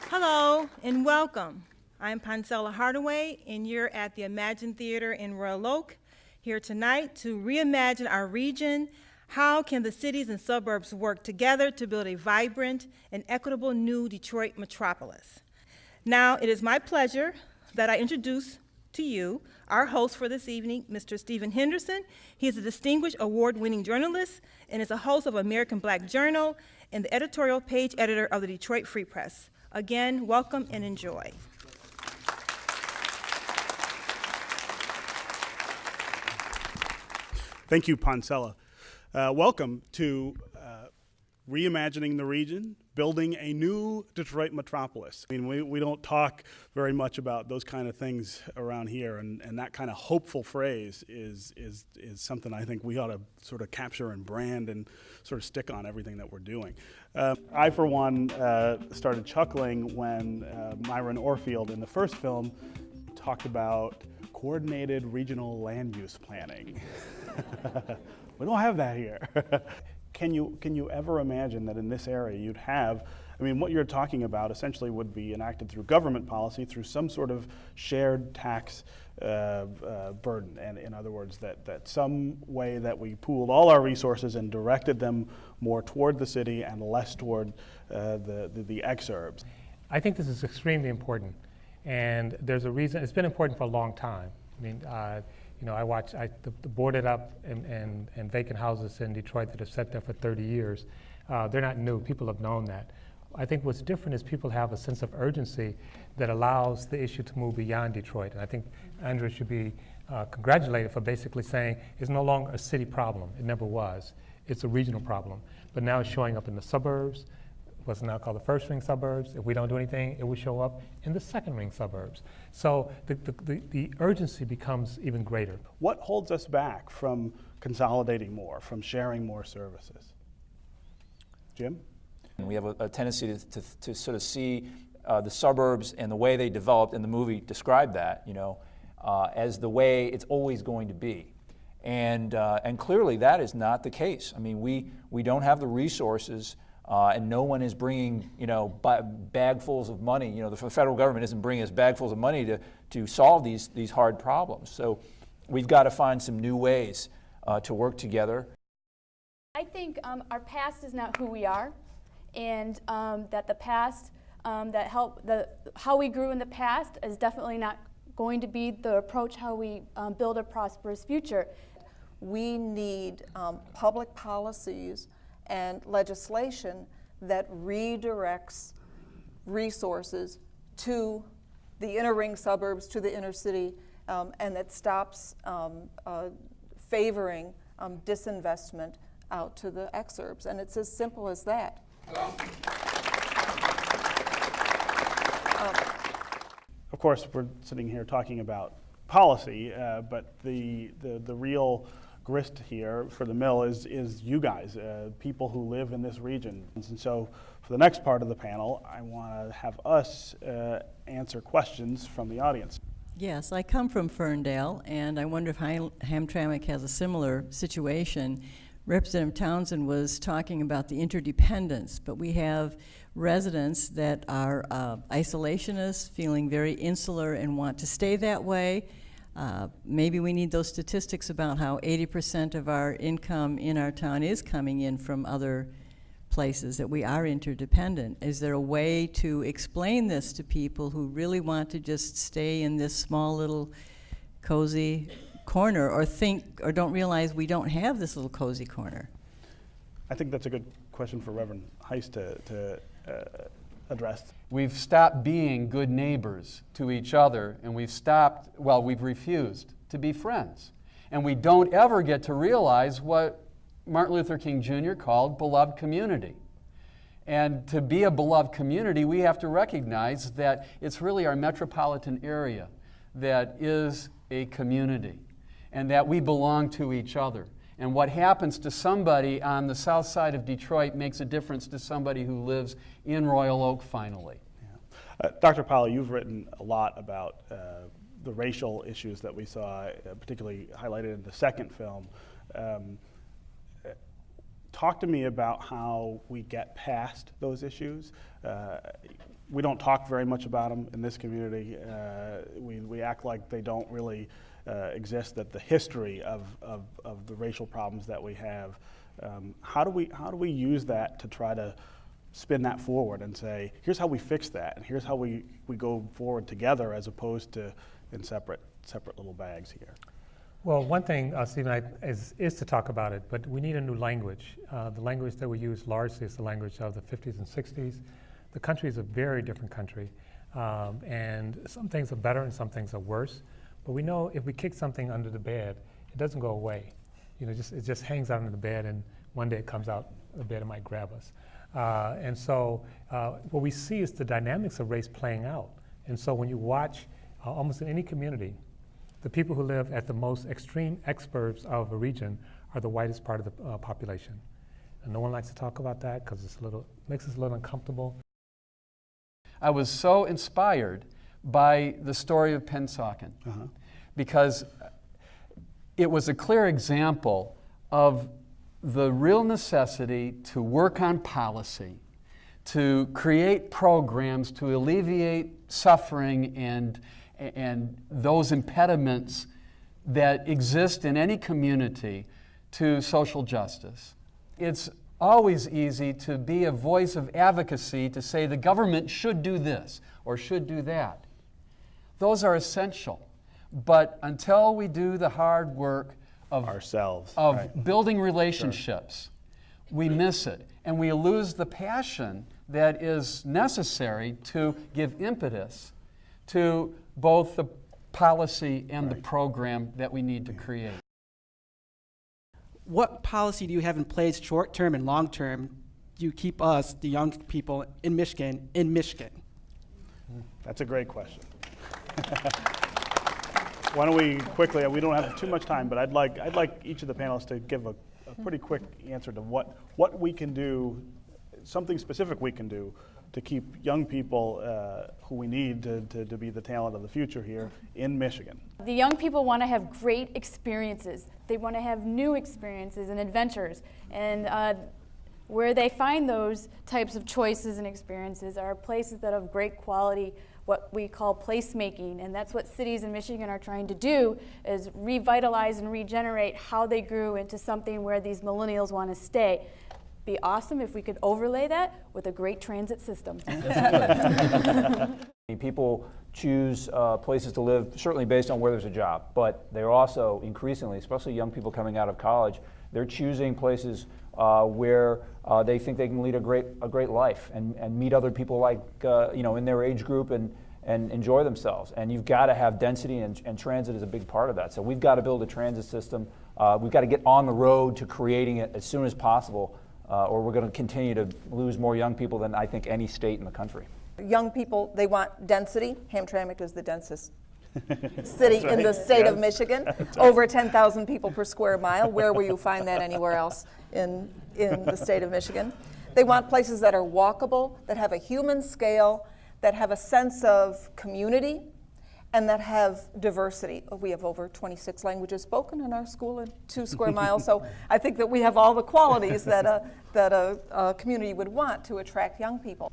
Hello and welcome. I'm Pancella Hardaway, and you're at the Imagine Theater in Royal Oak, here tonight to reimagine our region. How can the cities and suburbs work together to build a vibrant and equitable new Detroit metropolis? Now, it is my pleasure that I introduce to you our host for this evening, Mr. Stephen Henderson. He is a distinguished award-winning journalist and is a host of American Black Journal and the editorial page editor of the Detroit Free Press. Again, welcome and enjoy. Thank you, Pancella. Welcome to Reimagining the Region, Building a New Detroit Metropolis. I mean, we don't talk very much about those kind of things around here, and that kind of hopeful phrase is something I think we ought to sort of capture and brand and sort of stick on everything that we're doing. I, for one, started chuckling when Myron Orfield in the first film talked about coordinated regional land use planning. We don't have that here. Can you ever imagine that in this area you'd have, I mean, what you're talking about essentially would be enacted through government policy, through some sort of shared tax burden, and in other words, that some way that we pooled all our resources and directed them more toward the city and less toward the exurbs. I think this is extremely important, and there's a reason. It's been important for a long time. I mean, I watch the boarded up and vacant houses in Detroit that have sat there for 30 years. They're not new. People have known that. I think what's different is people have a sense of urgency that allows the issue to move beyond Detroit. And I think Andrew should be congratulated for basically saying it's no longer a city problem. It never was. It's a regional problem. But now it's showing up in the suburbs, what's now called the first ring suburbs. If we don't do anything, it will show up in the second ring suburbs. So the urgency becomes even greater. What holds us back from consolidating more, from sharing more services? Jim? We have a tendency to sort of see the suburbs and the way they developed, and the movie described that, as the way it's always going to be. And clearly that is not the case. I mean, we don't have the resources, and no one is bringing, bagfuls of money. The federal government isn't bringing us bagfuls of money to solve these hard problems. So we've got to find some new ways to work together. I think our past is not who we are, and that the past, how we grew in the past is definitely not going to be the approach how we build a prosperous future. We need public policies and legislation that redirects resources to the inner ring suburbs, to the inner city, and that stops favoring disinvestment out to the exurbs. And it's as simple as that. Of course, we're sitting here talking about policy, but the real grist here for the mill is you guys, people who live in this region. And so for the next part of the panel, I want to have us answer questions from the audience. Yes, I come from Ferndale, and I wonder if Hamtramck has a similar situation. Representative Townsend was talking about the interdependence, but we have residents that are isolationists, feeling very insular and want to stay that way. Maybe we need those statistics about how 80% of our income in our town is coming in from other places, that we are interdependent. Is there a way to explain this to people who really want to just stay in this small little cozy corner, or think or don't realize we don't have this little cozy corner? I think that's a good question for Reverend Heiss to address. We've stopped being good neighbors to each other, and we've refused to be friends. And we don't ever get to realize what Martin Luther King Jr. called beloved community. And to be a beloved community, we have to recognize that it's really our metropolitan area that is a community, and that we belong to each other. And what happens to somebody on the south side of Detroit makes a difference to somebody who lives in Royal Oak finally. Dr. Powell, you've written a lot about the racial issues that we saw, particularly highlighted in the second film. Talk to me about how we get past those issues. We don't talk very much about them in this community. We act like they don't really exist, that the history of the racial problems that we have, how do we use that to try to spin that forward and say, here's how we fix that, and here's how we go forward together as opposed to in separate little bags here? Well, one thing, Stephen, is to talk about it, but we need a new language. The language that we use largely is the language of the 50s and 60s. The country is a very different country, and some things are better and some things are worse. But we know if we kick something under the bed, it doesn't go away. It just hangs out under the bed, and one day it comes out of the bed and might grab us. And so what we see is the dynamics of race playing out. And so when you watch almost in any community, the people who live at the most extreme exurbs of a region are the whitest part of the population. And no one likes to talk about that because makes us a little uncomfortable. I was so inspired by the story of Pennsauken because it was a clear example of the real necessity to work on policy, to create programs to alleviate suffering and those impediments that exist in any community to social justice. It's always easy to be a voice of advocacy to say the government should do this or should do that. Those are essential, but until we do the hard work of ourselves, of building relationships, we miss it, and we lose the passion that is necessary to give impetus to both the policy and the program that we need to create. What policy do you have in place, short-term and long-term, to keep us, the young people in Michigan, in Michigan? That's a great question. Why don't we quickly, we don't have too much time, but I'd like each of the panelists to give a pretty quick answer to what we can do, something specific we can do to keep young people who we need to be the talent of the future here in Michigan. The young people want to have great experiences. They want to have new experiences and adventures. And where they find those types of choices and experiences are places that have great quality, what we call placemaking. And that's what cities in Michigan are trying to do, is revitalize and regenerate how they grew into something where these millennials want to stay. Be awesome if we could overlay that with a great transit system. People choose places to live certainly based on where there's a job, but they're also increasingly, especially young people coming out of college, they're choosing places where they think they can lead a great life and meet other people like in their age group and enjoy themselves. And you've got to have density, and transit is a big part of that. So we've got to build a transit system. We've got to get on the road to creating it as soon as possible. Or we're going to continue to lose more young people than I think any state in the country. Young people, they want density. Hamtramck is the densest city in the state of Michigan. Over 10,000 people per square mile. Where will you find that anywhere else in the state of Michigan? They want places that are walkable, that have a human scale, that have a sense of community, and that have diversity. We have over 26 languages spoken in our school in 2 square miles, so I think that we have all the qualities that a community would want to attract young people.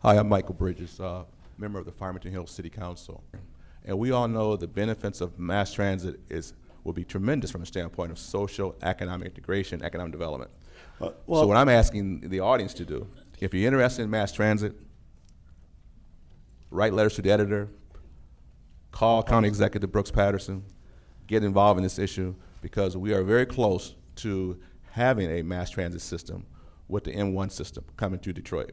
Hi, I'm Michael Bridges, member of the Farmington Hills City Council. And we all know the benefits of mass transit will be tremendous from a standpoint of social, economic integration, economic development. So what I'm asking the audience to do, if you're interested in mass transit, write letters to the editor, call County Executive Brooks Patterson, get involved in this issue, because we are very close to having a mass transit system with the M1 system coming to Detroit,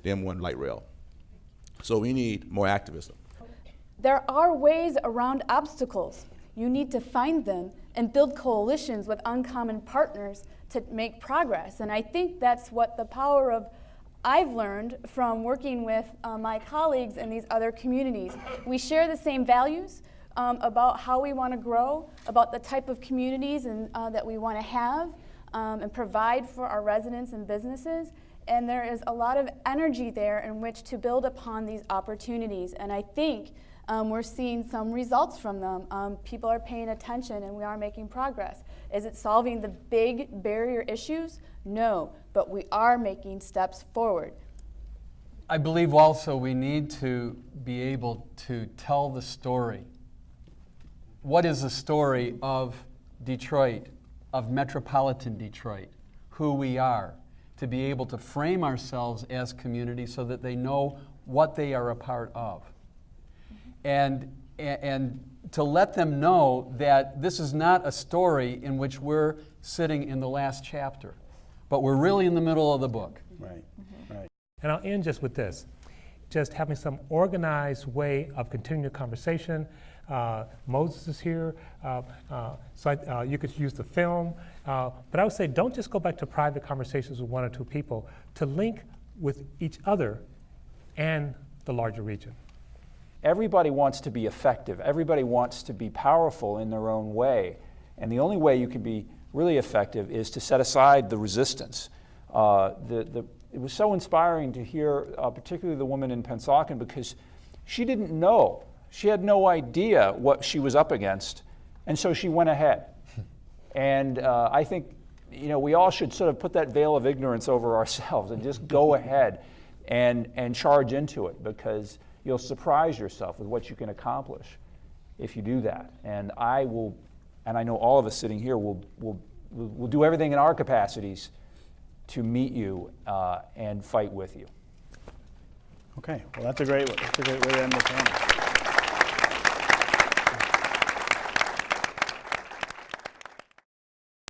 the M1 light rail. So we need more activism. There are ways around obstacles. You need to find them and build coalitions with uncommon partners to make progress. And I think that's what the power of I've learned from working with my colleagues in these other communities. We share the same values. about how we want to grow, about the type of communities that we want to have and provide for our residents and businesses. And there is a lot of energy there in which to build upon these opportunities. And I think we're seeing some results from them. People are paying attention and we are making progress. Is it solving the big barrier issues? No, but we are making steps forward. I believe also we need to be able to tell the story. What is the story of Detroit, of metropolitan Detroit, who we are, to be able to frame ourselves as community so that they know what they are a part of. And to let them know that this is not a story in which we're sitting in the last chapter, but we're really in the middle of the book. Right, right. And I'll end just with this, just having some organized way of continuing the conversation. Moses is here, so you could use the film, but I would say don't just go back to private conversations with one or two people, to link with each other and the larger region. Everybody wants to be effective. Everybody wants to be powerful in their own way. And the only way you can be really effective is to set aside the resistance. It was so inspiring to hear particularly the woman in Pennsauken, because she didn't know. She had no idea what she was up against, and so she went ahead. And I think we all should sort of put that veil of ignorance over ourselves and just go ahead and charge into it, because you'll surprise yourself with what you can accomplish if you do that. And I will, and I know all of us sitting here will do everything in our capacities to meet you and fight with you. Okay, well, that's a great way to end the panel.